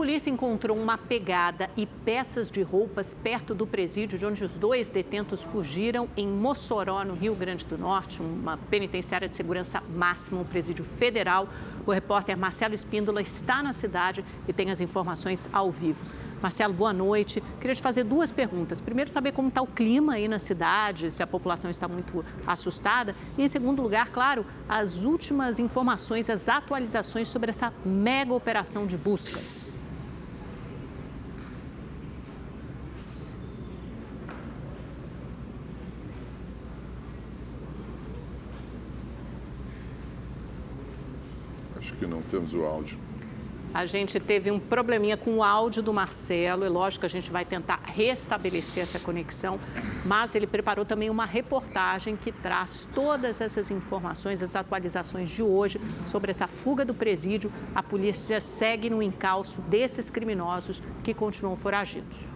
polícia encontrou uma pegada e peças de roupas perto do presídio de onde os 2 detentos fugiram em Mossoró, no Rio Grande do Norte, uma penitenciária de segurança máxima, um presídio federal. O repórter Marcelo Espíndola está na cidade e tem as informações ao vivo. Marcelo, boa noite. Queria te fazer 2 perguntas. Primeiro, saber como está o clima aí na cidade, se a população está muito assustada. E, em segundo lugar, claro, as últimas informações, as atualizações sobre essa mega operação de buscas. Acho que não temos o áudio. A gente teve um probleminha com o áudio do Marcelo. É lógico que a gente vai tentar restabelecer essa conexão, mas ele preparou também uma reportagem que traz todas essas informações, as atualizações de hoje sobre essa fuga do presídio. A polícia segue no encalço desses criminosos que continuam foragidos.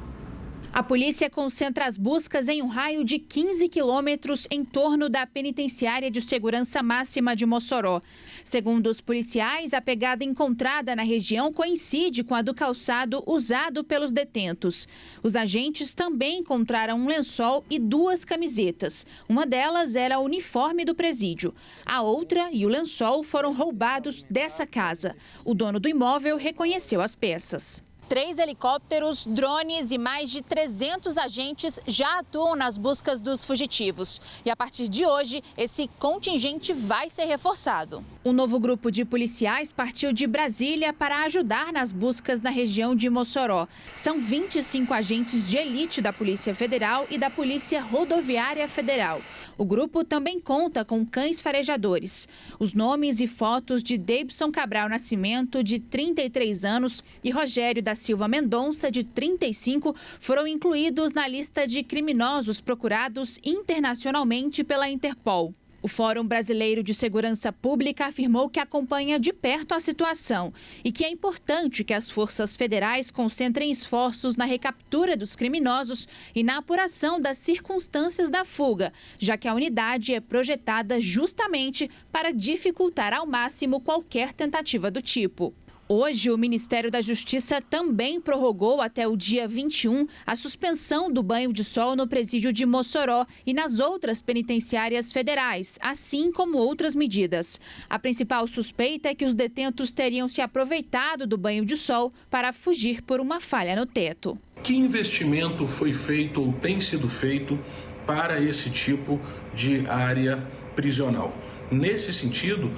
A polícia concentra as buscas em um raio de 15 quilômetros em torno da penitenciária de segurança máxima de Mossoró. Segundo os policiais, a pegada encontrada na região coincide com a do calçado usado pelos detentos. Os agentes também encontraram um lençol e 2 camisetas. Uma delas era o uniforme do presídio. A outra e o lençol foram roubados dessa casa. O dono do imóvel reconheceu as peças. 3 helicópteros, drones e mais de 300 agentes já atuam nas buscas dos fugitivos. E a partir de hoje, esse contingente vai ser reforçado. Um novo grupo de policiais partiu de Brasília para ajudar nas buscas na região de Mossoró. São 25 agentes de elite da Polícia Federal e da Polícia Rodoviária Federal. O grupo também conta com cães farejadores. Os nomes e fotos de Deibson Cabral Nascimento, de 33 anos, e Rogério da Silva Mendonça, de 35, foram incluídos na lista de criminosos procurados internacionalmente pela Interpol. O Fórum Brasileiro de Segurança Pública afirmou que acompanha de perto a situação e que é importante que as forças federais concentrem esforços na recaptura dos criminosos e na apuração das circunstâncias da fuga, já que a unidade é projetada justamente para dificultar ao máximo qualquer tentativa do tipo. Hoje, o Ministério da Justiça também prorrogou até o dia 21 a suspensão do banho de sol no presídio de Mossoró e nas outras penitenciárias federais, assim como outras medidas. A principal suspeita é que os detentos teriam se aproveitado do banho de sol para fugir por uma falha no teto. Que investimento foi feito ou tem sido feito para esse tipo de área prisional? Nesse sentido,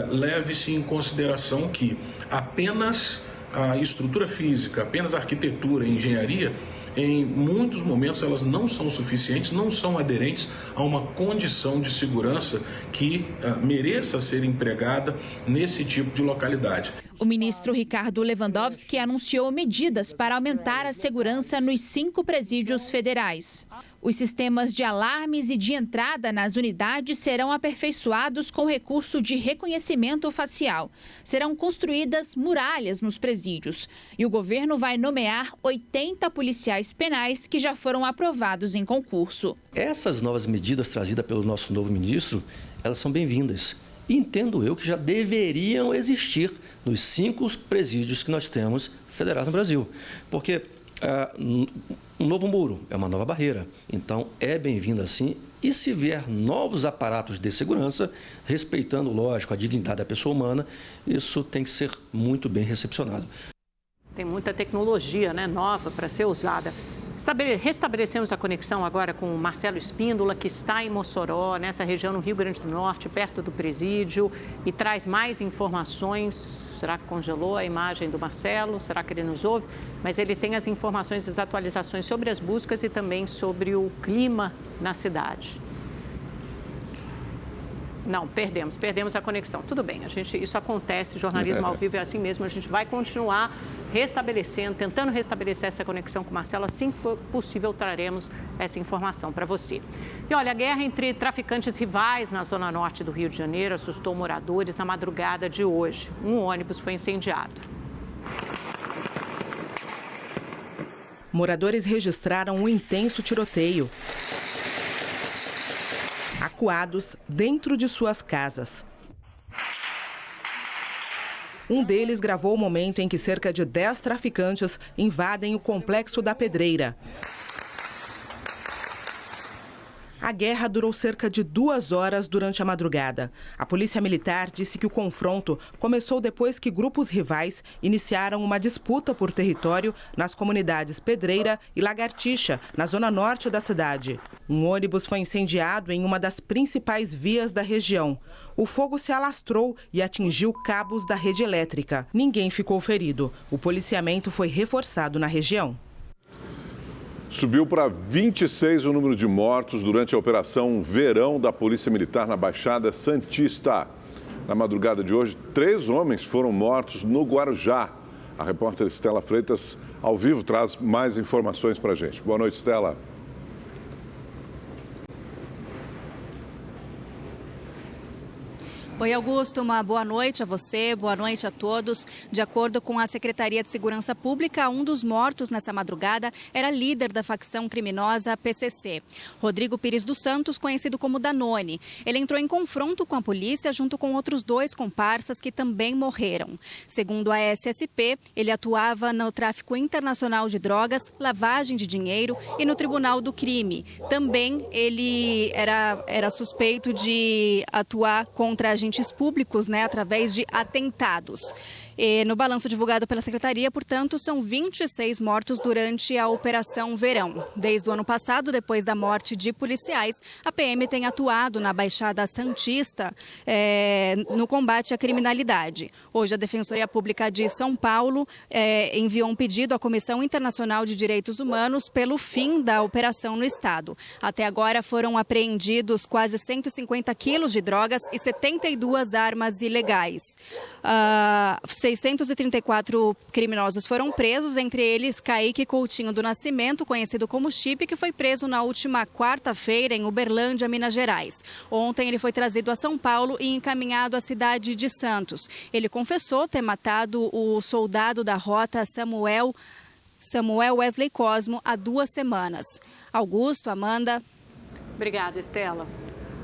leve-se em consideração que apenas a estrutura física, apenas a arquitetura e engenharia, em muitos momentos elas não são suficientes, não são aderentes a uma condição de segurança que mereça ser empregada nesse tipo de localidade. O ministro Ricardo Lewandowski anunciou medidas para aumentar a segurança nos 5 presídios federais. Os sistemas de alarmes e de entrada nas unidades serão aperfeiçoados com recurso de reconhecimento facial. Serão construídas muralhas nos presídios. E o governo vai nomear 80 policiais penais que já foram aprovados em concurso. Essas novas medidas trazidas pelo nosso novo ministro, elas são bem-vindas. E entendo eu que já deveriam existir nos 5 presídios que nós temos federais no Brasil. Porque um novo muro é uma nova barreira. Então, é bem-vindo assim. E se vier novos aparatos de segurança, respeitando, lógico, a dignidade da pessoa humana, isso tem que ser muito bem recepcionado. Tem muita tecnologia, nova para ser usada. Restabelecemos a conexão agora com o Marcelo Espíndola, que está em Mossoró, nessa região no Rio Grande do Norte, perto do presídio, e traz mais informações. Será que congelou a imagem do Marcelo? Será que ele nos ouve? Mas ele tem as informações, as atualizações sobre as buscas e também sobre o clima na cidade. Não, perdemos a conexão. Tudo bem, isso acontece, jornalismo ao vivo é assim mesmo, a gente vai continuar tentando restabelecer essa conexão com o Marcelo. Assim que for possível, traremos essa informação para você. E olha, a guerra entre traficantes rivais na zona norte do Rio de Janeiro assustou moradores na madrugada de hoje. Um ônibus foi incendiado. Moradores registraram um intenso tiroteio, acuados dentro de suas casas. Um deles gravou o momento em que cerca de 10 traficantes invadem o Complexo da Pedreira. A guerra durou cerca de 2 horas durante a madrugada. A Polícia Militar disse que o confronto começou depois que grupos rivais iniciaram uma disputa por território nas comunidades Pedreira e Lagartixa, na zona norte da cidade. Um ônibus foi incendiado em uma das principais vias da região. O fogo se alastrou e atingiu cabos da rede elétrica. Ninguém ficou ferido. O policiamento foi reforçado na região. Subiu para 26 o número de mortos durante a Operação Verão da Polícia Militar na Baixada Santista. Na madrugada de hoje, 3 homens foram mortos no Guarujá. A repórter Estela Freitas, ao vivo, traz mais informações para a gente. Boa noite, Estela. Oi, Augusto, uma boa noite a você, boa noite a todos. De acordo com a Secretaria de Segurança Pública, um dos mortos nessa madrugada era líder da facção criminosa PCC, Rodrigo Pires dos Santos, conhecido como Danone. Ele entrou em confronto com a polícia junto com outros 2 comparsas que também morreram. Segundo a SSP, ele atuava no tráfico internacional de drogas, lavagem de dinheiro e no Tribunal do Crime. Também ele era suspeito de atuar contra agentes públicos, através de atentados. E no balanço divulgado pela Secretaria, portanto, são 26 mortos durante a Operação Verão. Desde o ano passado, depois da morte de policiais, a PM tem atuado na Baixada Santista no combate à criminalidade. Hoje, a Defensoria Pública de São Paulo enviou um pedido à Comissão Internacional de Direitos Humanos pelo fim da operação no estado. Até agora foram apreendidos quase 150 quilos de drogas e 72 armas ilegais. 634 criminosos foram presos, entre eles Kaique Coutinho do Nascimento, conhecido como Chip, que foi preso na última quarta-feira em Uberlândia, Minas Gerais. Ontem ele foi trazido a São Paulo e encaminhado à cidade de Santos. Ele confessou ter matado o soldado da rota Samuel Wesley Cosmo há 2 semanas. Augusto, Amanda. Obrigada, Estela.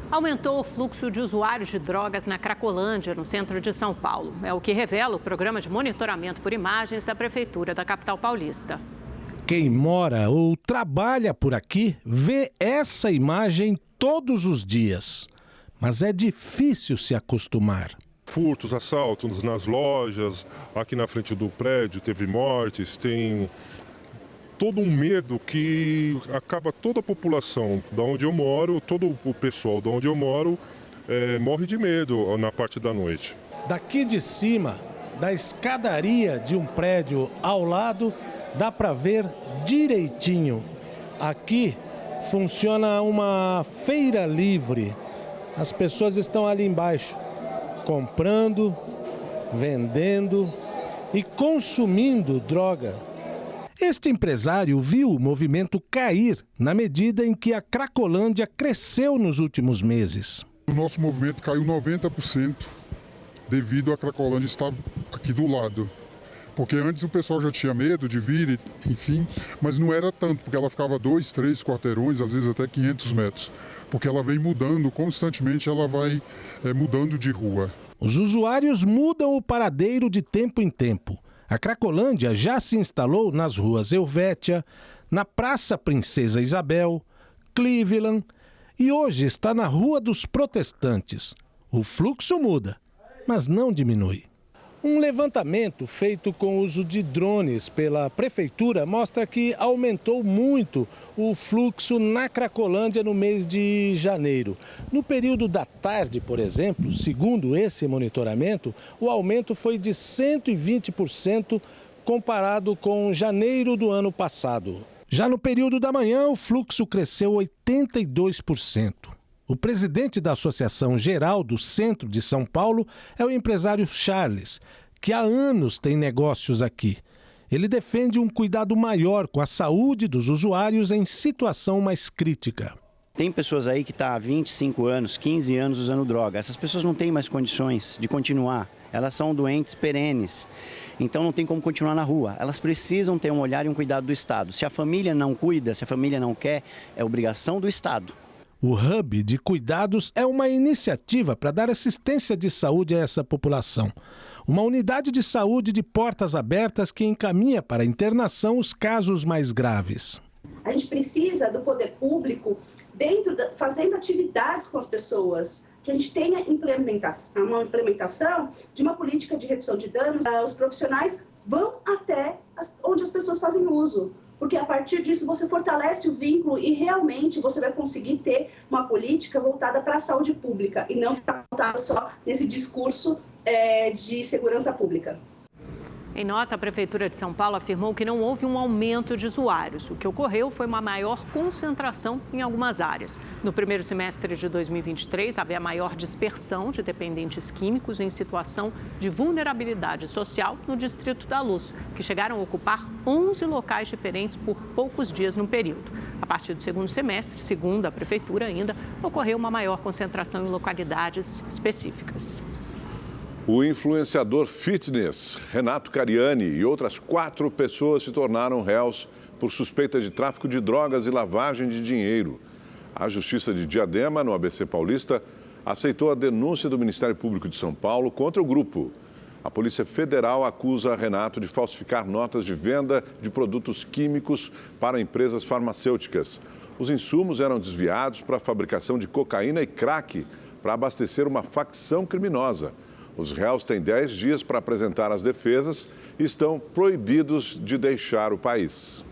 Aumentou o fluxo de usuários de drogas na Cracolândia, no centro de São Paulo. É o que revela o programa de monitoramento por imagens da Prefeitura da capital paulista. Quem mora ou trabalha por aqui vê essa imagem todos os dias. Mas é difícil se acostumar. Furtos, assaltos nas lojas, aqui na frente do prédio teve mortes, tem todo um medo que acaba toda a população da onde eu moro, todo o pessoal da onde eu moro morre de medo na parte da noite. Daqui de cima, da escadaria de um prédio ao lado, dá para ver direitinho. Aqui funciona uma feira livre. As pessoas estão ali embaixo, comprando, vendendo e consumindo droga. Este empresário viu o movimento cair na medida em que a Cracolândia cresceu nos últimos meses. O nosso movimento caiu 90% devido à Cracolândia estar aqui do lado. Porque antes o pessoal já tinha medo de vir, enfim, mas não era tanto, porque ela ficava 2, 3 quarteirões, às vezes até 500 metros. Porque ela vem mudando constantemente, ela vai mudando de rua. Os usuários mudam o paradeiro de tempo em tempo. A Cracolândia já se instalou nas ruas Helvétia, na Praça Princesa Isabel, Cleveland e hoje está na Rua dos Protestantes. O fluxo muda, mas não diminui. Um levantamento feito com uso de drones pela Prefeitura mostra que aumentou muito o fluxo na Cracolândia no mês de janeiro. No período da tarde, por exemplo, segundo esse monitoramento, o aumento foi de 120% comparado com janeiro do ano passado. Já no período da manhã, o fluxo cresceu 82%. O presidente da Associação Geral do Centro de São Paulo é o empresário Charles, que há anos tem negócios aqui. Ele defende um cuidado maior com a saúde dos usuários em situação mais crítica. Tem pessoas aí que estão há 25 anos, 15 anos usando droga. Essas pessoas não têm mais condições de continuar. Elas são doentes perenes, então não tem como continuar na rua. Elas precisam ter um olhar e um cuidado do Estado. Se a família não cuida, se a família não quer, é obrigação do Estado. O Hub de Cuidados é uma iniciativa para dar assistência de saúde a essa população. uma unidade de saúde de portas abertas que encaminha para a internação os casos mais graves. A gente precisa do poder público fazendo atividades com as pessoas, que a gente tenha uma implementação de uma política de redução de danos. Os profissionais vão até onde as pessoas fazem uso, porque a partir disso você fortalece o vínculo e realmente você vai conseguir ter uma política voltada para a saúde pública e não ficar voltada só nesse discurso de segurança pública. Em nota, a Prefeitura de São Paulo afirmou que não houve um aumento de usuários. O que ocorreu foi uma maior concentração em algumas áreas. No primeiro semestre de 2023, havia maior dispersão de dependentes químicos em situação de vulnerabilidade social no Distrito da Luz, que chegaram a ocupar 11 locais diferentes por poucos dias no período. A partir do segundo semestre, segundo a Prefeitura ainda, ocorreu uma maior concentração em localidades específicas. O influenciador fitness Renato Cariani e outras 4 pessoas se tornaram réus por suspeita de tráfico de drogas e lavagem de dinheiro. A Justiça de Diadema, no ABC Paulista, aceitou a denúncia do Ministério Público de São Paulo contra o grupo. A Polícia Federal acusa Renato de falsificar notas de venda de produtos químicos para empresas farmacêuticas. Os insumos eram desviados para a fabricação de cocaína e crack para abastecer uma facção criminosa. Os réus têm 10 dias para apresentar as defesas e estão proibidos de deixar o país.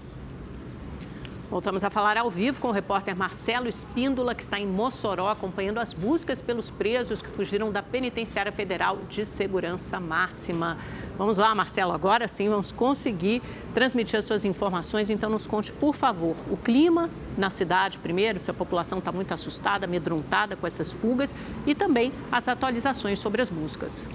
Voltamos a falar ao vivo com o repórter Marcelo Espíndola, que está em Mossoró, acompanhando as buscas pelos presos que fugiram da Penitenciária Federal de Segurança Máxima. Vamos lá, Marcelo, agora sim vamos conseguir transmitir as suas informações. Então, nos conte, por favor, o clima na cidade primeiro, se a população está muito assustada, amedrontada com essas fugas, e também as atualizações sobre as buscas.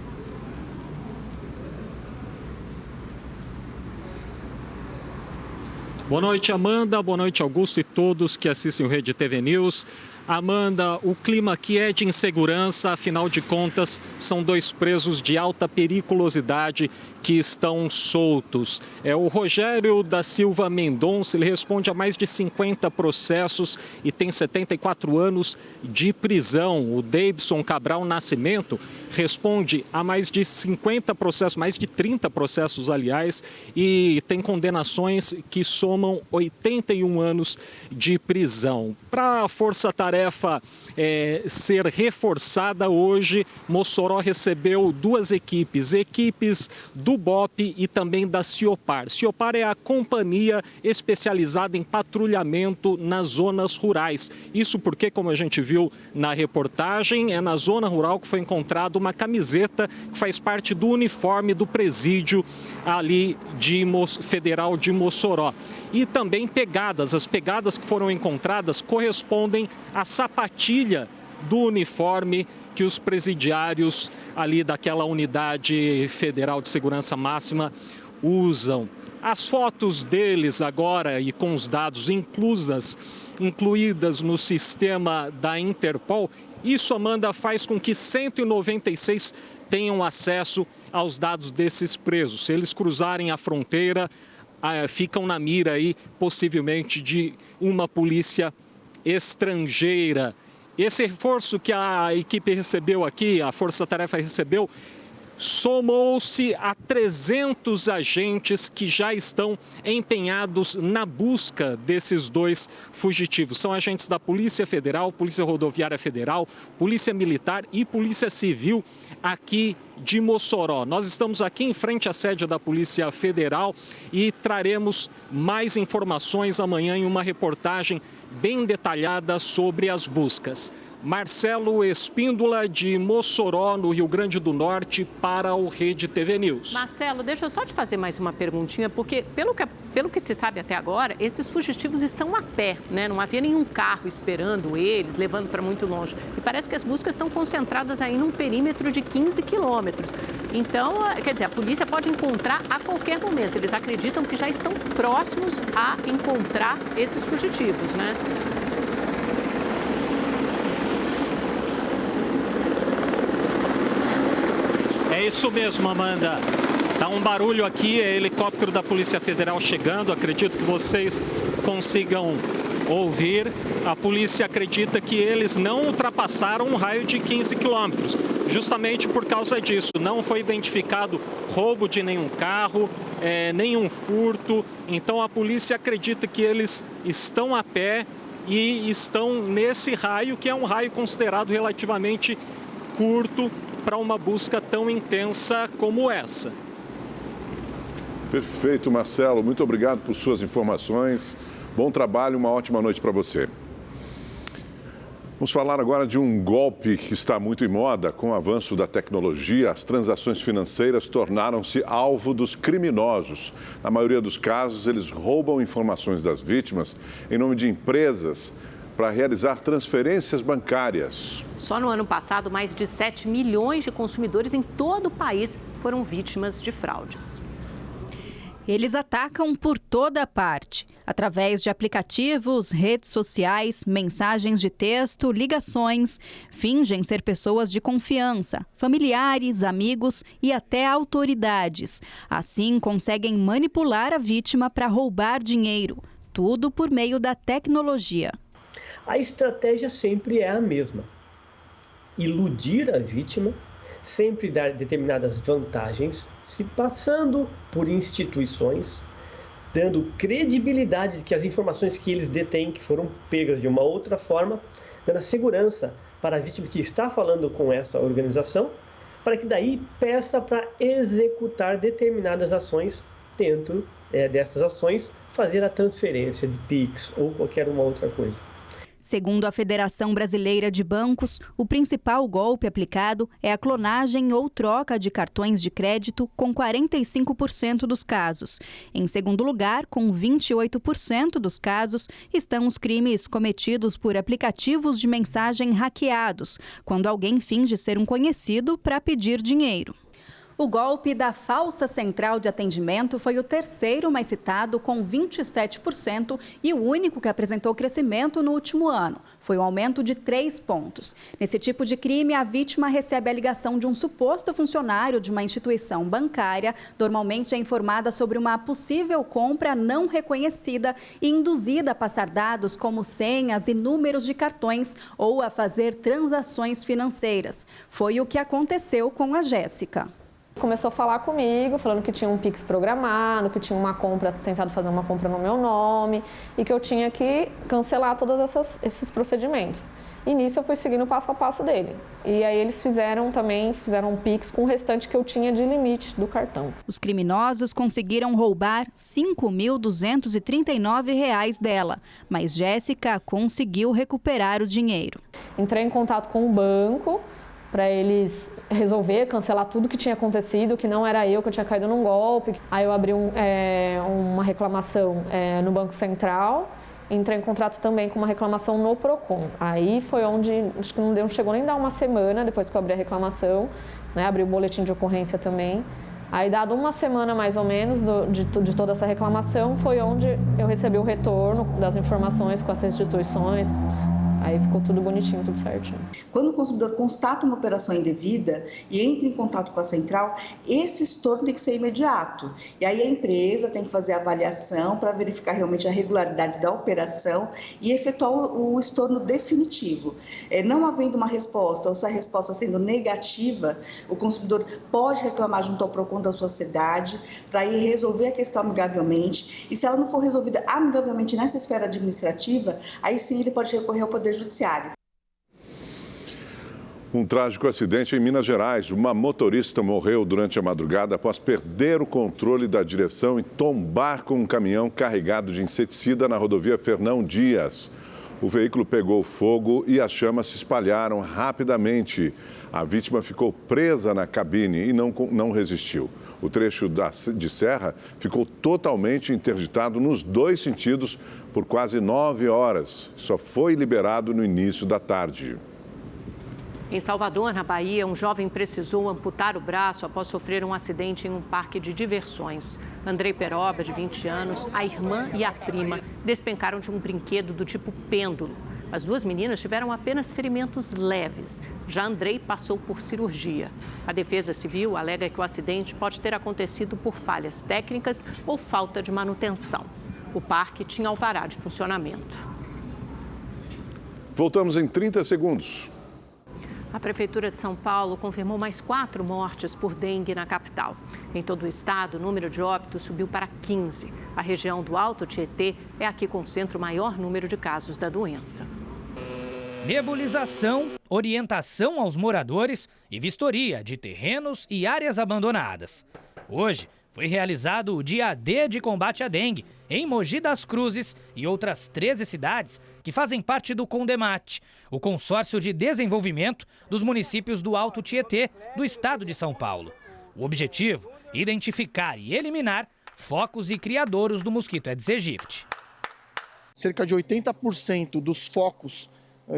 Boa noite, Amanda. Boa noite, Augusto e todos que assistem o Rede TV News. Amanda, o clima aqui é de insegurança, afinal de contas, são 2 presos de alta periculosidade que estão soltos. O Rogério da Silva Mendonça, ele responde a mais de 50 processos e tem 74 anos de prisão. O Davidson Cabral Nascimento responde a mais de 50 processos, mais de 30 processos, aliás, e tem condenações que somam 81 anos de prisão. Para a força-tarefa ser reforçada hoje, Mossoró recebeu 2 equipes do BOP e também da Ciopar. Ciopar é a companhia especializada em patrulhamento nas zonas rurais. Isso porque, como a gente viu na reportagem, é na zona rural que foi encontrada uma camiseta que faz parte do uniforme do presídio ali federal de Mossoró. E também pegadas. As pegadas que foram encontradas correspondem à sapatilha do uniforme que os presidiários ali daquela unidade federal de segurança máxima usam. As fotos deles agora e com os dados incluídas no sistema da Interpol, isso, Amanda, faz com que 196 tenham acesso aos dados desses presos. Se eles cruzarem a fronteira, ficam na mira aí, possivelmente, de uma polícia estrangeira. Esse reforço que a equipe recebeu aqui, a Força Tarefa recebeu, somou-se a 300 agentes que já estão empenhados na busca desses 2 fugitivos. São agentes da Polícia Federal, Polícia Rodoviária Federal, Polícia Militar e Polícia Civil aqui de Mossoró. Nós estamos aqui em frente à sede da Polícia Federal e traremos mais informações amanhã em uma reportagem bem detalhada sobre as buscas. Marcelo Espíndola, de Mossoró, no Rio Grande do Norte, para o Rede TV News. Marcelo, deixa eu só te fazer mais uma perguntinha, porque pelo que se sabe até agora, esses fugitivos estão a pé, né? Não havia nenhum carro esperando eles, levando para muito longe. E parece que as buscas estão concentradas aí num perímetro de 15 quilômetros. Então, quer dizer, a polícia pode encontrar a qualquer momento. Eles acreditam que já estão próximos a encontrar esses fugitivos, né? É isso mesmo, Amanda. Tá um barulho aqui, é helicóptero da Polícia Federal chegando. Acredito que vocês consigam ouvir, a polícia acredita que eles não ultrapassaram um raio de 15 quilômetros. Justamente por causa disso, não foi identificado roubo de nenhum carro, nenhum furto. Então a polícia acredita que eles estão a pé e estão nesse raio, que é um raio considerado relativamente curto para uma busca tão intensa como essa. Perfeito, Marcelo. Muito obrigado por suas informações. Bom trabalho, uma ótima noite para você. Vamos falar agora de um golpe que está muito em moda. Com o avanço da tecnologia, as transações financeiras tornaram-se alvo dos criminosos. Na maioria dos casos, eles roubam informações das vítimas em nome de empresas para realizar transferências bancárias. Só no ano passado, mais de 7 milhões de consumidores em todo o país foram vítimas de fraudes. Eles atacam por toda parte, através de aplicativos, redes sociais, mensagens de texto, ligações. Fingem ser pessoas de confiança, familiares, amigos e até autoridades. Assim, conseguem manipular a vítima para roubar dinheiro, tudo por meio da tecnologia. A estratégia sempre é a mesma: iludir a vítima, sempre dar determinadas vantagens, se passando por instituições, dando credibilidade de que as informações que eles detêm, que foram pegas de uma outra forma, dando a segurança para a vítima que está falando com essa organização, para que daí peça para executar determinadas ações, dentro dessas ações, fazer a transferência de Pix ou qualquer uma outra coisa. Segundo a Federação Brasileira de Bancos, o principal golpe aplicado é a clonagem ou troca de cartões de crédito, com 45% dos casos. Em segundo lugar, com 28% dos casos, estão os crimes cometidos por aplicativos de mensagem hackeados, quando alguém finge ser um conhecido para pedir dinheiro. O golpe da falsa central de atendimento foi o terceiro mais citado, com 27%, e o único que apresentou crescimento no último ano. Foi um aumento de 3 pontos. Nesse tipo de crime, a vítima recebe a ligação de um suposto funcionário de uma instituição bancária. Normalmente é informada sobre uma possível compra não reconhecida e induzida a passar dados como senhas e números de cartões ou a fazer transações financeiras. Foi o que aconteceu com a Jéssica. Começou a falar comigo, falando que tinha um Pix programado, que tinha uma compra, tentado fazer uma compra no meu nome e que eu tinha que cancelar todos esses procedimentos. E nisso eu fui seguindo o passo a passo dele. E aí eles fizeram um Pix com o restante que eu tinha de limite do cartão. Os criminosos conseguiram roubar R$ 5.239 dela, mas Jéssica conseguiu recuperar o dinheiro. Entrei em contato com o banco para eles resolver, cancelar tudo que tinha acontecido, que não era eu, que eu tinha caído num golpe. Aí eu abri uma reclamação no Banco Central, entrei em contato também com uma reclamação no Procon. Aí foi onde, acho que não chegou nem a dar uma semana depois que eu abri a reclamação, né? Abri o boletim de ocorrência também. Aí, dado uma semana mais ou menos de toda essa reclamação, foi onde eu recebi o retorno das informações com as instituições. Aí ficou tudo bonitinho, tudo certinho. Quando o consumidor constata uma operação indevida e entra em contato com a central, esse estorno tem que ser imediato. E aí a empresa tem que fazer a avaliação para verificar realmente a regularidade da operação e efetuar o estorno definitivo. Não havendo uma resposta, ou se a resposta sendo negativa, o consumidor pode reclamar junto ao Procon da sua cidade para ir resolver a questão amigavelmente. E se ela não for resolvida amigavelmente nessa esfera administrativa, aí sim ele pode recorrer ao Poder Judiciário. Um trágico acidente em Minas Gerais. Uma motorista morreu durante a madrugada após perder o controle da direção e tombar com um caminhão carregado de inseticida na rodovia Fernão Dias. O veículo pegou fogo e as chamas se espalharam rapidamente. A vítima ficou presa na cabine e não resistiu. O trecho de serra ficou totalmente interditado nos dois sentidos por quase 9 horas. Só foi liberado no início da tarde. Em Salvador, na Bahia, um jovem precisou amputar o braço após sofrer um acidente em um parque de diversões. Andrei Peroba, de 20 anos, a irmã e a prima despencaram de um brinquedo do tipo pêndulo. As duas meninas tiveram apenas ferimentos leves. Já Andrei passou por cirurgia. A Defesa Civil alega que o acidente pode ter acontecido por falhas técnicas ou falta de manutenção. O parque tinha alvará de funcionamento. Voltamos em 30 segundos. A Prefeitura de São Paulo confirmou mais 4 mortes por dengue na capital. Em todo o estado, o número de óbitos subiu para 15. A região do Alto Tietê é a que concentra o maior número de casos da doença. Nebulização, orientação aos moradores e vistoria de terrenos e áreas abandonadas. Hoje foi realizado o Dia D de combate à dengue em Mogi das Cruzes e outras 13 cidades que fazem parte do Condemate, o consórcio de desenvolvimento dos municípios do Alto Tietê, do estado de São Paulo. O objetivo, identificar e eliminar focos e criadouros do mosquito Aedes aegypti. Cerca de 80% dos focos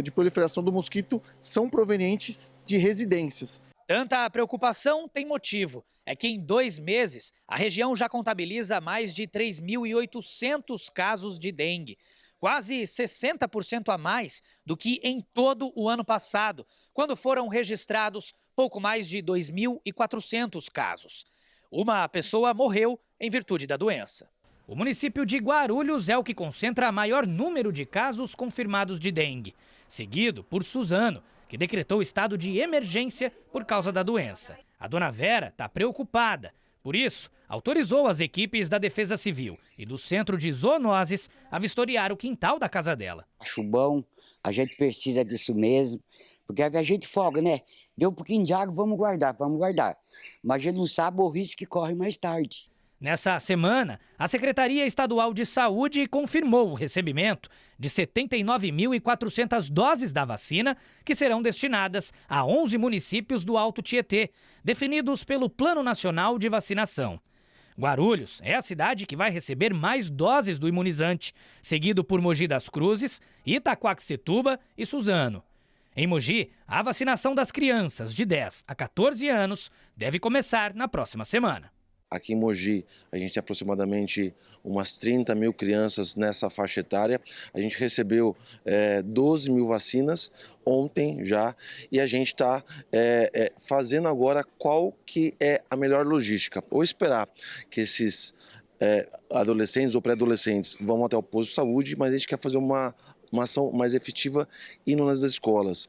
de proliferação do mosquito são provenientes de residências. Tanta preocupação tem motivo. É que em 2 meses a região já contabiliza mais de 3.800 casos de dengue. Quase 60% a mais do que em todo o ano passado, quando foram registrados pouco mais de 2.400 casos. Uma pessoa morreu em virtude da doença. O município de Guarulhos é o que concentra maior número de casos confirmados de dengue, seguido por Suzano, que decretou estado de emergência por causa da doença. A dona Vera está preocupada. Por isso, autorizou as equipes da Defesa Civil e do Centro de Zoonoses a vistoriar o quintal da casa dela. Acho bom, a gente precisa disso mesmo, porque a gente folga, né? Deu um pouquinho de água, vamos guardar. Mas a gente não sabe o risco que corre mais tarde. Nessa semana, a Secretaria Estadual de Saúde confirmou o recebimento de 79.400 doses da vacina que serão destinadas a 11 municípios do Alto Tietê, definidos pelo Plano Nacional de Vacinação. Guarulhos é a cidade que vai receber mais doses do imunizante, seguido por Mogi das Cruzes, Itaquaquecetuba e Suzano. Em Mogi, a vacinação das crianças de 10 a 14 anos deve começar na próxima semana. Aqui em Mogi, a gente tem aproximadamente umas 30 mil crianças nessa faixa etária. A gente recebeu 12 mil vacinas ontem já e a gente está fazendo agora qual que é a melhor logística. Ou esperar que esses adolescentes ou pré-adolescentes vão até o posto de saúde, mas a gente quer fazer uma ação mais efetiva indo nas escolas.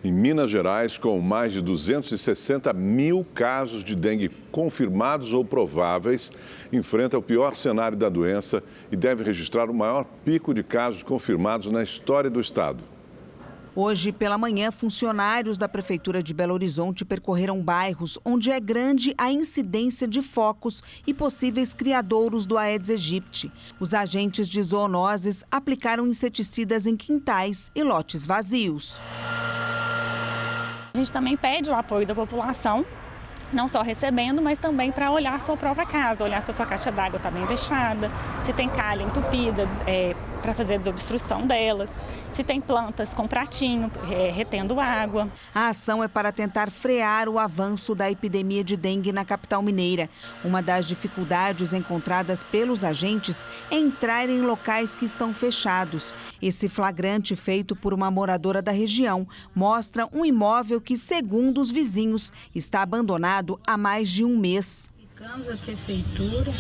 Em Minas Gerais, com mais de 260 mil casos de dengue confirmados ou prováveis, enfrenta o pior cenário da doença e deve registrar o maior pico de casos confirmados na história do estado. Hoje, pela manhã, funcionários da Prefeitura de Belo Horizonte percorreram bairros onde é grande a incidência de focos e possíveis criadouros do Aedes aegypti. Os agentes de zoonoses aplicaram inseticidas em quintais e lotes vazios. A gente também pede o apoio da população, não só recebendo, mas também para olhar a sua própria casa, olhar se a sua caixa d'água está bem fechada, se tem calha entupida, para fazer a desobstrução delas, se tem plantas com pratinho, retendo água. A ação é para tentar frear o avanço da epidemia de dengue na capital mineira. Uma das dificuldades encontradas pelos agentes é entrar em locais que estão fechados. Esse flagrante, feito por uma moradora da região, mostra um imóvel que, segundo os vizinhos, está abandonado há mais de um mês. Ficamos a prefeitura.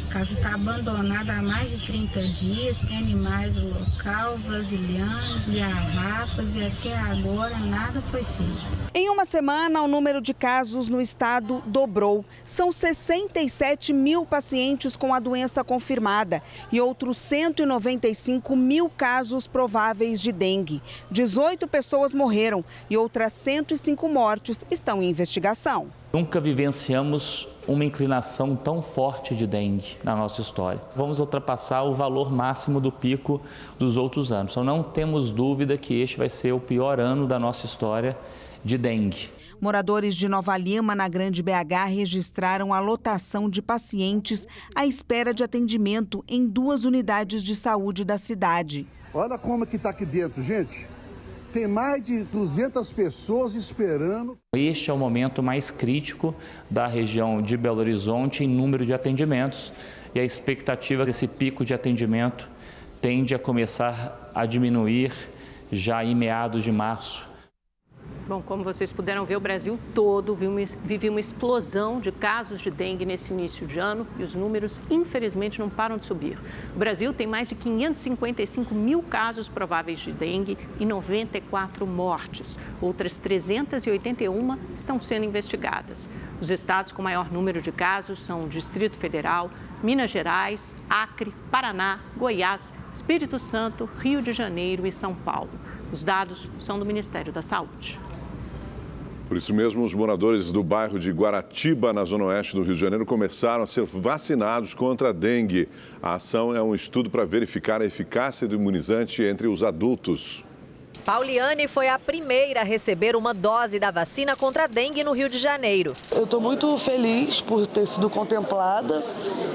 A casa está abandonada há mais de 30 dias, tem animais no local, vasilhames, garrafas e até agora nada foi feito. Em uma semana, o número de casos no estado dobrou. São 67 mil pacientes com a doença confirmada e outros 195 mil casos prováveis de dengue. 18 pessoas morreram e outras 105 mortes estão em investigação. Nunca vivenciamos uma inclinação tão forte de dengue na nossa história. Vamos ultrapassar o valor máximo do pico dos outros anos. Então não temos dúvida que este vai ser o pior ano da nossa história de dengue. Moradores de Nova Lima, na Grande BH, registraram a lotação de pacientes à espera de atendimento em 2 unidades de saúde da cidade. Olha como que está aqui dentro, gente. Tem mais de 200 pessoas esperando. Este é o momento mais crítico da região de Belo Horizonte em número de atendimentos e a expectativa desse pico de atendimento tende a começar a diminuir já em meados de março. Bom, como vocês puderam ver, o Brasil todo vive uma explosão de casos de dengue nesse início de ano e os números, infelizmente, não param de subir. O Brasil tem mais de 555 mil casos prováveis de dengue e 94 mortes. Outras 381 estão sendo investigadas. Os estados com maior número de casos são o Distrito Federal, Minas Gerais, Acre, Paraná, Goiás, Espírito Santo, Rio de Janeiro e São Paulo. Os dados são do Ministério da Saúde. Por isso mesmo, os moradores do bairro de Guaratiba, na zona oeste do Rio de Janeiro, começaram a ser vacinados contra a dengue. A ação é um estudo para verificar a eficácia do imunizante entre os adultos. Pauliane foi a primeira a receber uma dose da vacina contra a dengue no Rio de Janeiro. Eu estou muito feliz por ter sido contemplada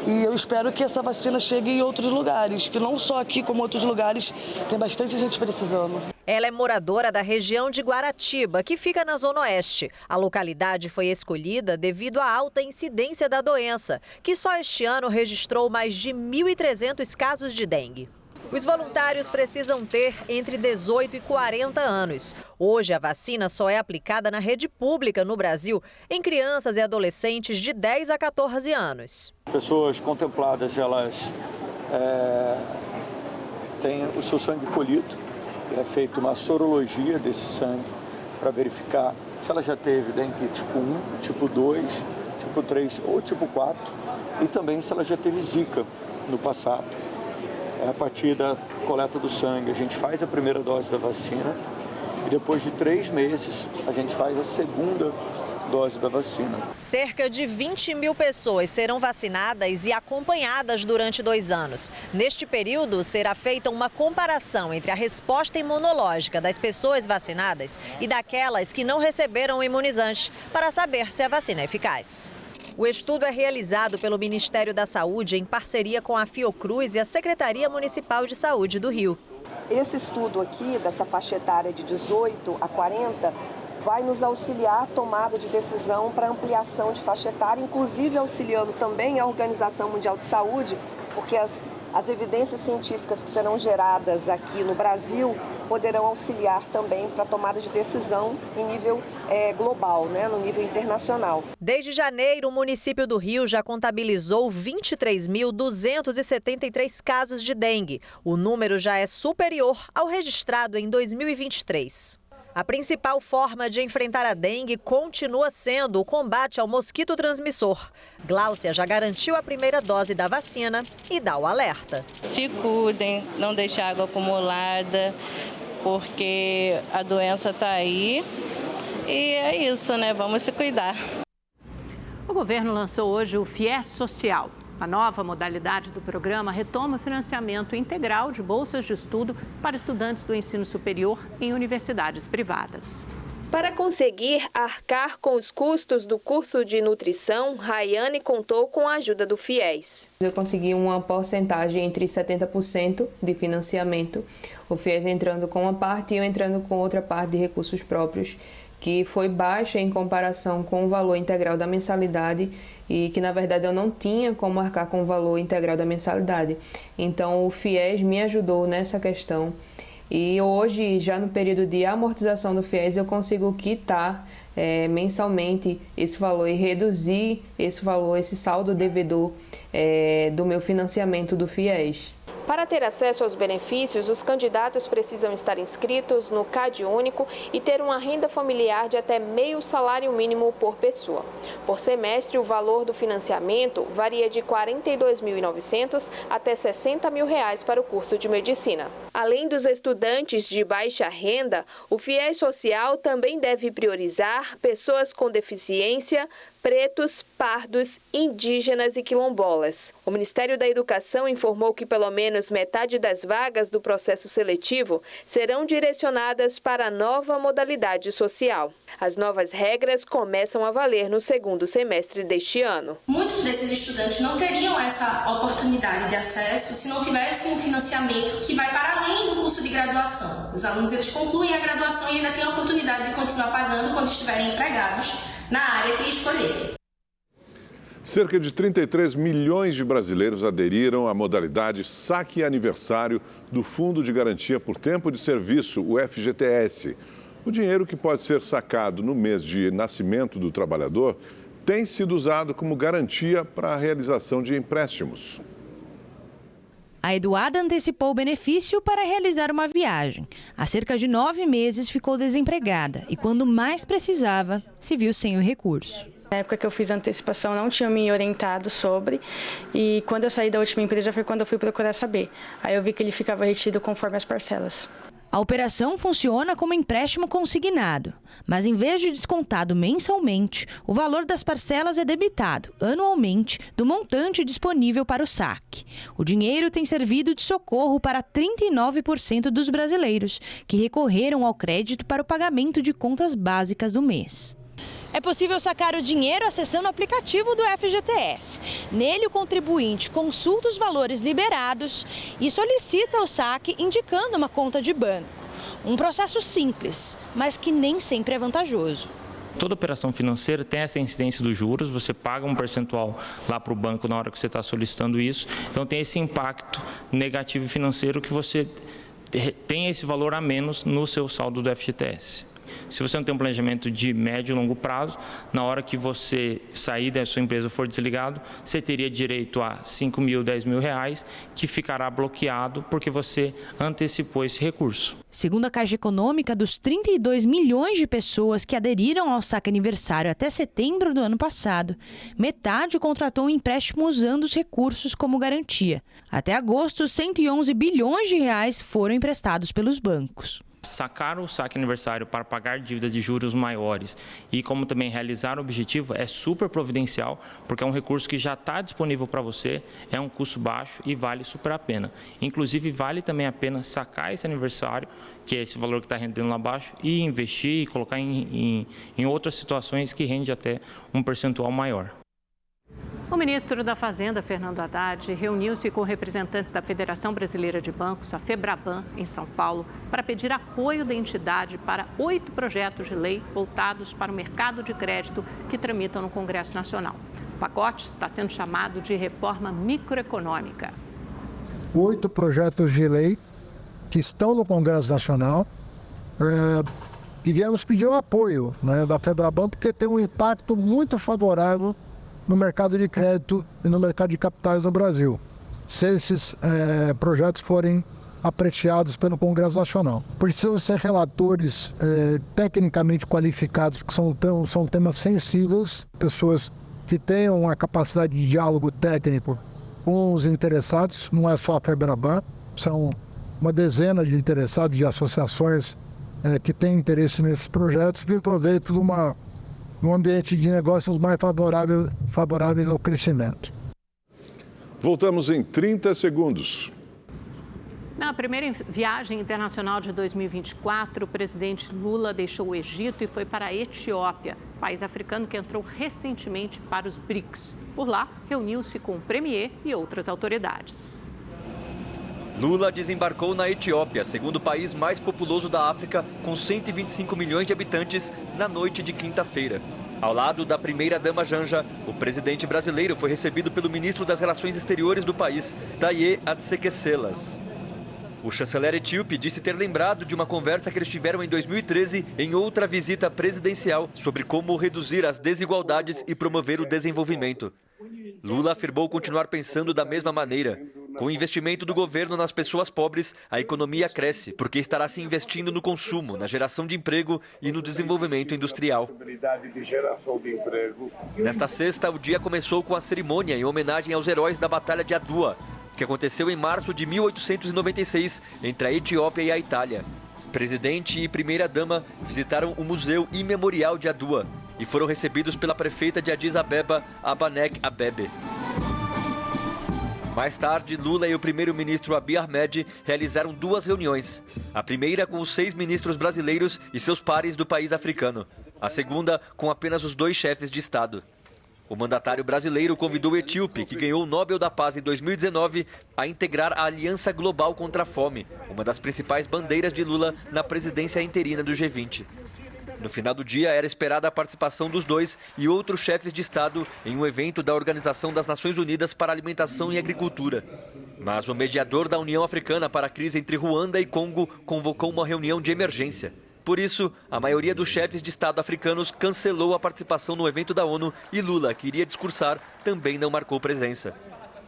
e eu espero que essa vacina chegue em outros lugares, que não só aqui, como outros lugares, tem bastante gente precisando. Ela é moradora da região de Guaratiba, que fica na Zona Oeste. A localidade foi escolhida devido à alta incidência da doença, que só este ano registrou mais de 1.300 casos de dengue. Os voluntários precisam ter entre 18 e 40 anos. Hoje, a vacina só é aplicada na rede pública no Brasil em crianças e adolescentes de 10 a 14 anos. Pessoas contempladas, elas têm o seu sangue colhido. É feita uma sorologia desse sangue para verificar se ela já teve dengue tipo 1, tipo 2, tipo 3 ou tipo 4 e também se ela já teve zika no passado. A partir da coleta do sangue, a gente faz a primeira dose da vacina e depois de 3 meses a gente faz a segunda dose da vacina. Cerca de 20 mil pessoas serão vacinadas e acompanhadas durante 2 anos. Neste período, será feita uma comparação entre a resposta imunológica das pessoas vacinadas e daquelas que não receberam o imunizante, para saber se a vacina é eficaz. O estudo é realizado pelo Ministério da Saúde em parceria com a Fiocruz e a Secretaria Municipal de Saúde do Rio. Esse estudo aqui, dessa faixa etária de 18 a 40, vai nos auxiliar a tomada de decisão para ampliação de faixa etária, inclusive auxiliando também a Organização Mundial de Saúde, porque as evidências científicas que serão geradas aqui no Brasil poderão auxiliar também para a tomada de decisão em nível global, no nível internacional. Desde janeiro, o município do Rio já contabilizou 23.273 casos de dengue. O número já é superior ao registrado em 2023. A principal forma de enfrentar a dengue continua sendo o combate ao mosquito transmissor. Gláucia já garantiu a primeira dose da vacina e dá o alerta. Se cuidem, não deixem água acumulada, porque a doença está aí e é isso, Vamos se cuidar. O governo lançou hoje o FIES Social. A nova modalidade do programa retoma o financiamento integral de bolsas de estudo para estudantes do ensino superior em universidades privadas. Para conseguir arcar com os custos do curso de nutrição, Rayane contou com a ajuda do FIES. Eu consegui uma porcentagem entre 70% de financiamento, o FIES entrando com uma parte e eu entrando com outra parte de recursos próprios, que foi baixa em comparação com o valor integral da mensalidade e que, na verdade, eu não tinha como arcar com o valor integral da mensalidade. Então, o FIES me ajudou nessa questão. E hoje, já no período de amortização do FIES, eu consigo quitar mensalmente esse valor e reduzir esse valor, esse saldo devedor do meu financiamento do FIES. Para ter acesso aos benefícios, os candidatos precisam estar inscritos no CadÚnico e ter uma renda familiar de até meio salário mínimo por pessoa. Por semestre, o valor do financiamento varia de R$ 42.900 até R$ 60 mil para o curso de medicina. Além dos estudantes de baixa renda, o FIES Social também deve priorizar pessoas com deficiência, pretos, pardos, indígenas e quilombolas. O Ministério da Educação informou que pelo menos metade das vagas do processo seletivo serão direcionadas para a nova modalidade social. As novas regras começam a valer no segundo semestre deste ano. Muitos desses estudantes não teriam essa oportunidade de acesso se não tivessem um financiamento que vai para além do curso de graduação. Os alunos eles concluem a graduação e ainda têm a oportunidade de continuar pagando quando estiverem empregados na área que escolherem. Cerca de 33 milhões de brasileiros aderiram à modalidade Saque Aniversário do Fundo de Garantia por Tempo de Serviço, o FGTS. O dinheiro que pode ser sacado no mês de nascimento do trabalhador tem sido usado como garantia para a realização de empréstimos. A Eduarda antecipou o benefício para realizar uma viagem. Há cerca de 9 meses ficou desempregada e, quando mais precisava, se viu sem o recurso. Na época que eu fiz a antecipação, não tinha me orientado sobre, e quando eu saí da última empresa foi quando eu fui procurar saber. Aí eu vi que ele ficava retido conforme as parcelas. A operação funciona como empréstimo consignado, mas em vez de descontado mensalmente, o valor das parcelas é debitado anualmente do montante disponível para o saque. O dinheiro tem servido de socorro para 39% dos brasileiros que recorreram ao crédito para o pagamento de contas básicas do mês. É possível sacar o dinheiro acessando o aplicativo do FGTS. Nele, o contribuinte consulta os valores liberados e solicita o saque indicando uma conta de banco. Um processo simples, mas que nem sempre é vantajoso. Toda operação financeira tem essa incidência dos juros, você paga um percentual lá para o banco na hora que você está solicitando isso. Então tem esse impacto negativo financeiro que você tem esse valor a menos no seu saldo do FGTS. Se você não tem um planejamento de médio e longo prazo, na hora que você sair da sua empresa ou for desligado, você teria direito a 5 mil, 10 mil reais, que ficará bloqueado porque você antecipou esse recurso. Segundo a Caixa Econômica, dos 32 milhões de pessoas que aderiram ao saque aniversário até setembro do ano passado, metade contratou um empréstimo usando os recursos como garantia. Até agosto, 111 bilhões de reais foram emprestados pelos bancos. Sacar o saque aniversário para pagar dívidas de juros maiores e como também realizar o objetivo é super providencial, porque é um recurso que já está disponível para você, é um custo baixo e vale super a pena. Inclusive, vale também a pena sacar esse aniversário, que é esse valor que está rendendo lá abaixo, e investir e colocar em outras situações que rende até um percentual maior. O ministro da Fazenda, Fernando Haddad, reuniu-se com representantes da Federação Brasileira de Bancos, a FEBRABAN, em São Paulo, para pedir apoio da entidade para 8 projetos de lei voltados para o mercado de crédito que tramitam no Congresso Nacional. O pacote está sendo chamado de reforma microeconômica. 8 projetos de lei que estão no Congresso Nacional. E viemos pedir o apoio, da FEBRABAN, porque tem um impacto muito favorável no mercado de crédito e no mercado de capitais no Brasil, se esses projetos forem apreciados pelo Congresso Nacional. Precisam ser relatores tecnicamente qualificados, que são temas sensíveis, pessoas que tenham uma capacidade de diálogo técnico com os interessados, não é só a FEBRABAN, são uma dezena de interessados, de associações que têm interesse nesses projetos, e proveito de um ambiente de negócios mais favorável ao crescimento. Voltamos em 30 segundos. Na primeira viagem internacional de 2024, o presidente Lula deixou o Egito e foi para a Etiópia, país africano que entrou recentemente para os BRICS. Por lá, reuniu-se com o premier e outras autoridades. Lula desembarcou na Etiópia, segundo país mais populoso da África, com 125 milhões de habitantes, na noite de quinta-feira. Ao lado da primeira-dama Janja, o presidente brasileiro foi recebido pelo ministro das Relações Exteriores do país, Taye Atsekesselas. O chanceler etíope disse ter lembrado de uma conversa que eles tiveram em 2013 em outra visita presidencial sobre como reduzir as desigualdades e promover o desenvolvimento. Lula afirmou continuar pensando da mesma maneira. Com o investimento do governo nas pessoas pobres, a economia cresce, porque estará se investindo no consumo, na geração de emprego e no desenvolvimento industrial. Nesta sexta, o dia começou com a cerimônia em homenagem aos heróis da Batalha de Adua, que aconteceu em março de 1896, entre a Etiópia e a Itália. Presidente e primeira-dama visitaram o Museu e Memorial de Adua e foram recebidos pela prefeita de Addis Abeba, Abanek Abebe. Mais tarde, Lula e o primeiro-ministro Abiy Ahmed realizaram 2 reuniões. A primeira com os 6 ministros brasileiros e seus pares do país africano. A segunda com apenas os 2 chefes de Estado. O mandatário brasileiro convidou o etíope, que ganhou o Nobel da Paz em 2019, a integrar a Aliança Global contra a Fome, uma das principais bandeiras de Lula na presidência interina do G20. No final do dia, era esperada a participação dos 2 e outros chefes de Estado em um evento da Organização das Nações Unidas para Alimentação e Agricultura. Mas o mediador da União Africana para a crise entre Ruanda e Congo convocou uma reunião de emergência. Por isso, a maioria dos chefes de Estado africanos cancelou a participação no evento da ONU e Lula, que iria discursar, também não marcou presença.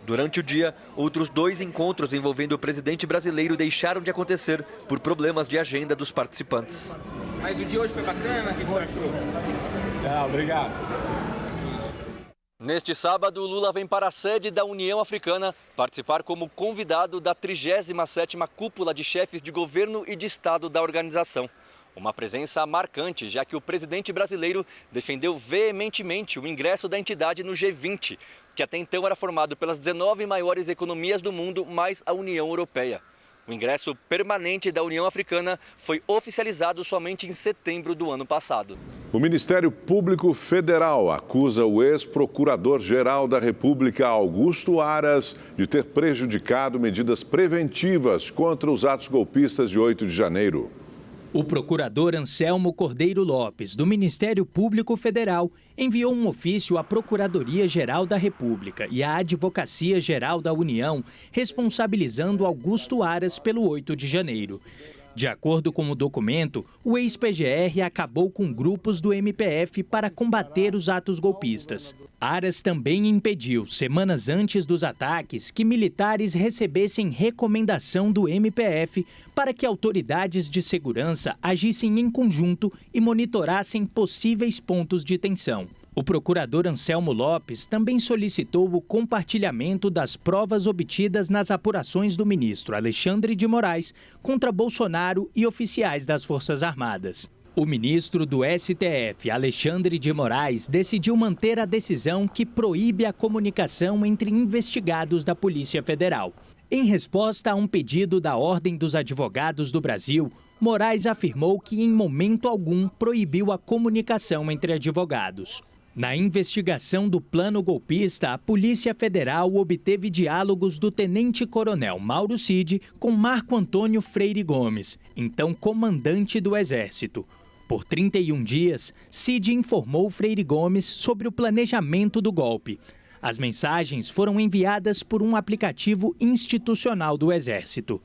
Durante o dia, outros 2 encontros envolvendo o presidente brasileiro deixaram de acontecer por problemas de agenda dos participantes. Mas o dia hoje foi bacana? O que você achou? Obrigado. Neste sábado, Lula vem para a sede da União Africana participar como convidado da 37ª Cúpula de Chefes de Governo e de Estado da organização. Uma presença marcante, já que o presidente brasileiro defendeu veementemente o ingresso da entidade no G20, que até então era formado pelas 19 maiores economias do mundo, mais a União Europeia. O ingresso permanente da União Africana foi oficializado somente em setembro do ano passado. O Ministério Público Federal acusa o ex-procurador-geral da República, Augusto Aras, de ter prejudicado medidas preventivas contra os atos golpistas de 8 de janeiro. O procurador Anselmo Cordeiro Lopes, do Ministério Público Federal, enviou um ofício à Procuradoria-Geral da República e à Advocacia-Geral da União, responsabilizando Augusto Aras pelo 8 de janeiro. De acordo com o documento, o ex-PGR acabou com grupos do MPF para combater os atos golpistas. Aras também impediu, semanas antes dos ataques, que militares recebessem recomendação do MPF para que autoridades de segurança agissem em conjunto e monitorassem possíveis pontos de tensão. O procurador Anselmo Lopes também solicitou o compartilhamento das provas obtidas nas apurações do ministro Alexandre de Moraes contra Bolsonaro e oficiais das Forças Armadas. O ministro do STF, Alexandre de Moraes, decidiu manter a decisão que proíbe a comunicação entre investigados da Polícia Federal. Em resposta a um pedido da Ordem dos Advogados do Brasil, Moraes afirmou que em momento algum proibiu a comunicação entre advogados. Na investigação do plano golpista, a Polícia Federal obteve diálogos do tenente-coronel Mauro Cid com Marco Antônio Freire Gomes, então comandante do Exército. Por 31 dias, Cid informou Freire Gomes sobre o planejamento do golpe. As mensagens foram enviadas por um aplicativo institucional do Exército.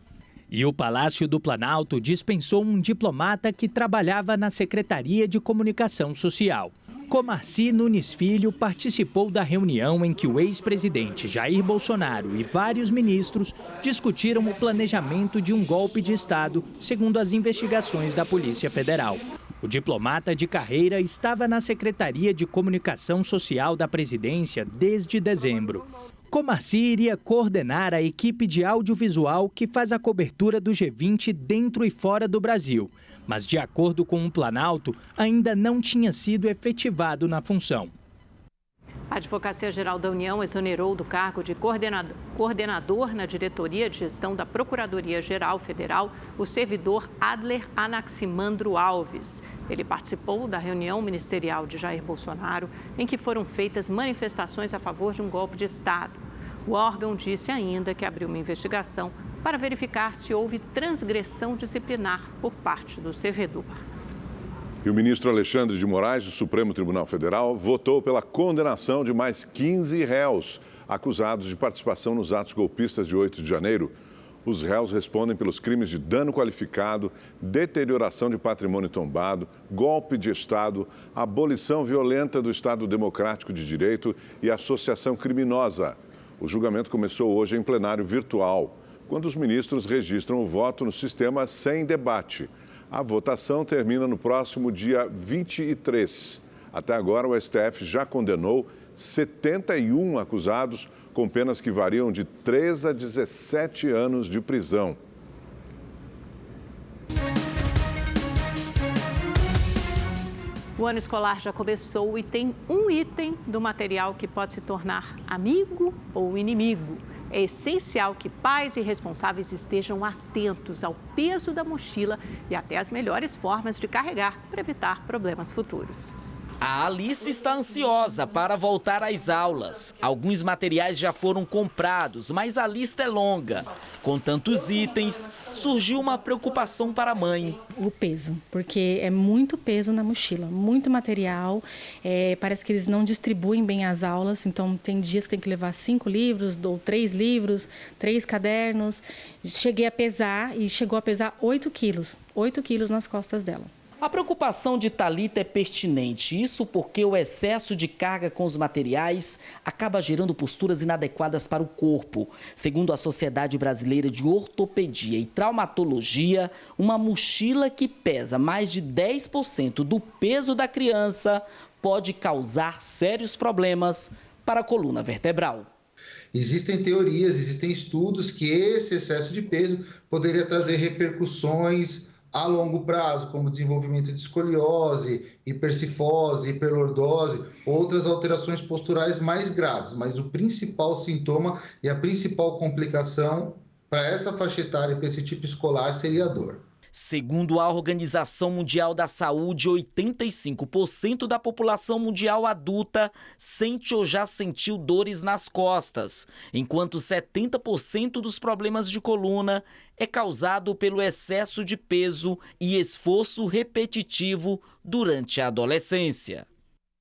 E o Palácio do Planalto dispensou um diplomata que trabalhava na Secretaria de Comunicação Social. Comarci Nunes Filho participou da reunião em que o ex-presidente Jair Bolsonaro e vários ministros discutiram o planejamento de um golpe de Estado, segundo as investigações da Polícia Federal. O diplomata de carreira estava na Secretaria de Comunicação Social da Presidência desde dezembro. Comarci iria coordenar a equipe de audiovisual que faz a cobertura do G20 dentro e fora do Brasil, mas, de acordo com o Planalto, ainda não tinha sido efetivado na função. A Advocacia-Geral da União exonerou do cargo de coordenador na Diretoria de Gestão da Procuradoria-Geral Federal o servidor Adler Anaximandro Alves. Ele participou da reunião ministerial de Jair Bolsonaro, em que foram feitas manifestações a favor de um golpe de Estado. O órgão disse ainda que abriu uma investigação para verificar se houve transgressão disciplinar por parte do servidor. E o ministro Alexandre de Moraes, do Supremo Tribunal Federal, votou pela condenação de mais 15 réus acusados de participação nos atos golpistas de 8 de janeiro. Os réus respondem pelos crimes de dano qualificado, deterioração de patrimônio tombado, golpe de Estado, abolição violenta do Estado Democrático de Direito e associação criminosa. O julgamento começou hoje em plenário virtual, quando os ministros registram o voto no sistema sem debate. A votação termina no próximo dia 23. Até agora, o STF já condenou 71 acusados com penas que variam de 3 a 17 anos de prisão. O ano escolar já começou e tem um item do material que pode se tornar amigo ou inimigo. É essencial que pais e responsáveis estejam atentos ao peso da mochila e até as melhores formas de carregar para evitar problemas futuros. A Alice está ansiosa para voltar às aulas. Alguns materiais já foram comprados, mas a lista é longa. Com tantos itens, surgiu uma preocupação para a mãe. O peso, porque é muito peso na mochila, muito material. Parece que eles não distribuem bem as aulas, então tem dias que tem que levar 5 livros, ou 3 livros, 3 cadernos. Cheguei a pesar e chegou a pesar 8 quilos. 8 quilos nas costas dela. A preocupação de Thalita é pertinente, isso porque o excesso de carga com os materiais acaba gerando posturas inadequadas para o corpo. Segundo a Sociedade Brasileira de Ortopedia e Traumatologia, uma mochila que pesa mais de 10% do peso da criança pode causar sérios problemas para a coluna vertebral. Existem teorias, existem estudos que esse excesso de peso poderia trazer repercussões a longo prazo, como desenvolvimento de escoliose, hipercifose, hiperlordose, outras alterações posturais mais graves. Mas o principal sintoma e a principal complicação para essa faixa etária e para esse tipo escolar seria a dor. Segundo a Organização Mundial da Saúde, 85% da população mundial adulta sente ou já sentiu dores nas costas, enquanto 70% dos problemas de coluna é causado pelo excesso de peso e esforço repetitivo durante a adolescência.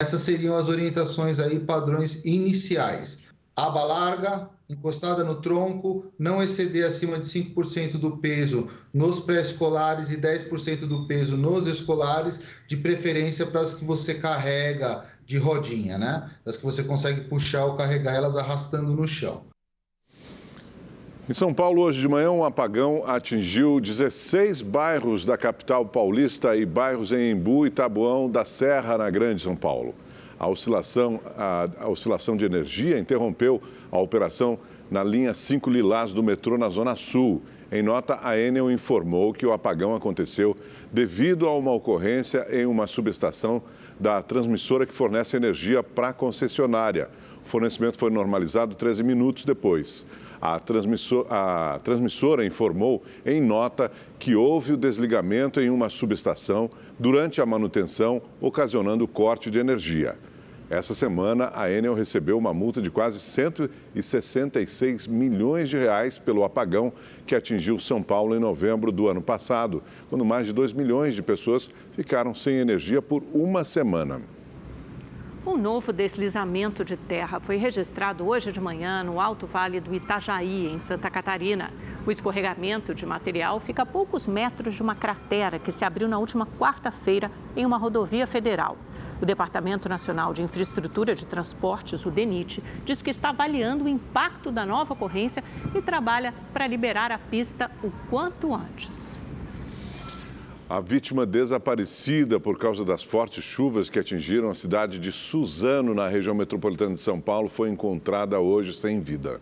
Essas seriam as orientações aí, padrões iniciais. Aba larga, encostada no tronco, não exceder acima de 5% do peso nos pré-escolares e 10% do peso nos escolares, de preferência para as que você carrega de rodinha, né? As que você consegue puxar ou carregar elas arrastando no chão. Em São Paulo, hoje de manhã, um apagão atingiu 16 bairros da capital paulista e bairros em Embu e Taboão da Serra, na Grande São Paulo. A oscilação de energia interrompeu a operação na linha 5 Lilás do metrô na Zona Sul. Em nota, a Enel informou que o apagão aconteceu devido a uma ocorrência em uma subestação da transmissora que fornece energia para a concessionária. O fornecimento foi normalizado 13 minutos depois. A transmissora informou em nota que houve o desligamento em uma subestação durante a manutenção, ocasionando corte de energia. Essa semana, a Enel recebeu uma multa de quase 166 milhões de reais pelo apagão que atingiu São Paulo em novembro do ano passado, quando mais de 2 milhões de pessoas ficaram sem energia por uma semana. Um novo deslizamento de terra foi registrado hoje de manhã no Alto Vale do Itajaí, em Santa Catarina. O escorregamento de material fica a poucos metros de uma cratera que se abriu na última quarta-feira em uma rodovia federal. O Departamento Nacional de Infraestrutura de Transportes, o DENIT, diz que está avaliando o impacto da nova ocorrência e trabalha para liberar a pista o quanto antes. A vítima desaparecida por causa das fortes chuvas que atingiram a cidade de Suzano, na região metropolitana de São Paulo, foi encontrada hoje sem vida.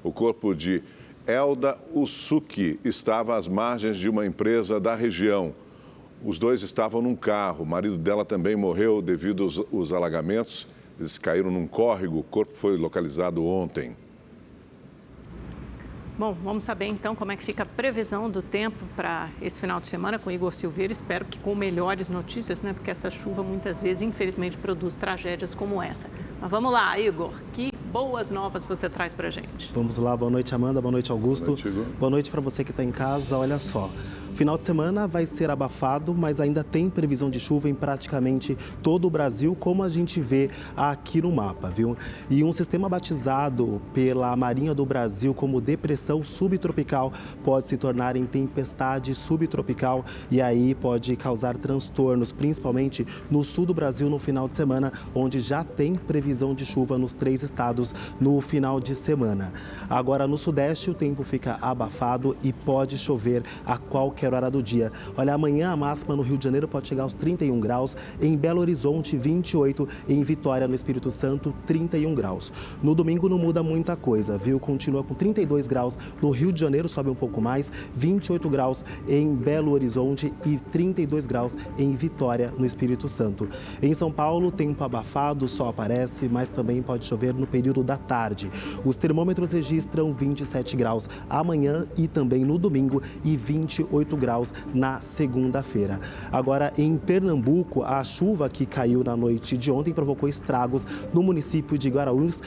O corpo de Elda Usuki estava às margens de uma empresa da região. Os dois estavam num carro. O marido dela também morreu devido aos alagamentos. Eles caíram num córrego. O corpo foi localizado ontem. Bom, vamos saber então como é que fica a previsão do tempo para esse final de semana com Igor Silveira. Espero que com melhores notícias, né? Porque essa chuva muitas vezes, infelizmente, produz tragédias como essa. Mas vamos lá, Igor. Que boas novas você traz para a gente. Vamos lá. Boa noite, Amanda. Boa noite, Augusto. Boa noite para você que está em casa. Olha só. Final de semana vai ser abafado, mas ainda tem previsão de chuva em praticamente todo o Brasil, como a gente vê aqui no mapa, viu? E um sistema batizado pela Marinha do Brasil como depressão subtropical pode se tornar em tempestade subtropical e aí pode causar transtornos, principalmente no sul do Brasil no final de semana, onde já tem previsão de chuva nos 3 estados no final de semana. Agora, no sudeste, o tempo fica abafado e pode chover a qualquer hora do dia. Olha, amanhã a máxima no Rio de Janeiro pode chegar aos 31 graus, em Belo Horizonte 28, em Vitória, no Espírito Santo, 31 graus. No domingo não muda muita coisa, viu? Continua com 32 graus no Rio de Janeiro, sobe um pouco mais, 28 graus em Belo Horizonte e 32 graus em Vitória, no Espírito Santo. Em São Paulo, tempo abafado, o sol aparece, mas também pode chover no período da tarde. Os termômetros registram 27 graus amanhã e também no domingo e 28 graus na segunda-feira. Agora, em Pernambuco, a chuva que caiu na noite de ontem provocou estragos no município de Guaraús,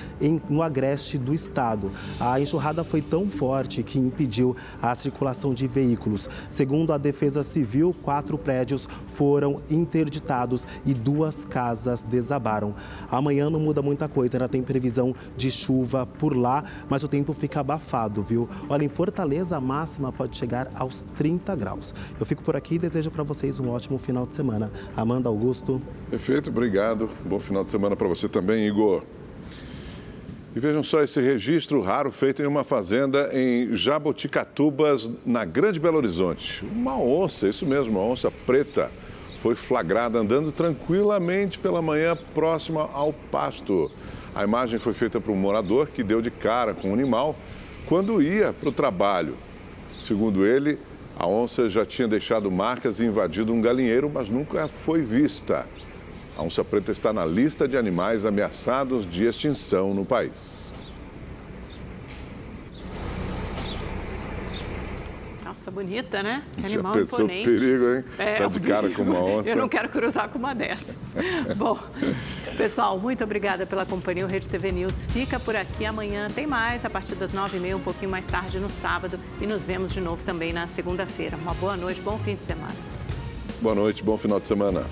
no agreste do estado. A enxurrada foi tão forte que impediu a circulação de veículos. Segundo a Defesa Civil, 4 prédios foram interditados e 2 casas desabaram. Amanhã não muda muita coisa, ainda tem previsão de chuva por lá, mas o tempo fica abafado, viu? Olha, em Fortaleza, a máxima pode chegar aos 30 graus. Eu fico por aqui e desejo para vocês um ótimo final de semana. Amanda, Augusto. Perfeito, obrigado. Bom final de semana para você também, Igor. E vejam só esse registro raro feito em uma fazenda em Jaboticatubas, na Grande Belo Horizonte. Uma onça, isso mesmo, uma onça preta, foi flagrada andando tranquilamente pela manhã próxima ao pasto. A imagem foi feita por um morador que deu de cara com o animal quando ia para o trabalho. Segundo ele, a onça já tinha deixado marcas e invadido um galinheiro, mas nunca foi vista. A onça preta está na lista de animais ameaçados de extinção no país. Nossa, bonita, né? Que Já animal pensou imponente. Perigo, hein? É, Tá de cara com uma onça. Eu não quero cruzar com uma dessas. Bom, pessoal, muito obrigada pela companhia. O Rede TV News fica por aqui. Amanhã tem mais, a partir das 9h30, um pouquinho mais tarde no sábado. E nos vemos de novo também na segunda-feira. Uma boa noite, bom fim de semana. Boa noite, bom final de semana.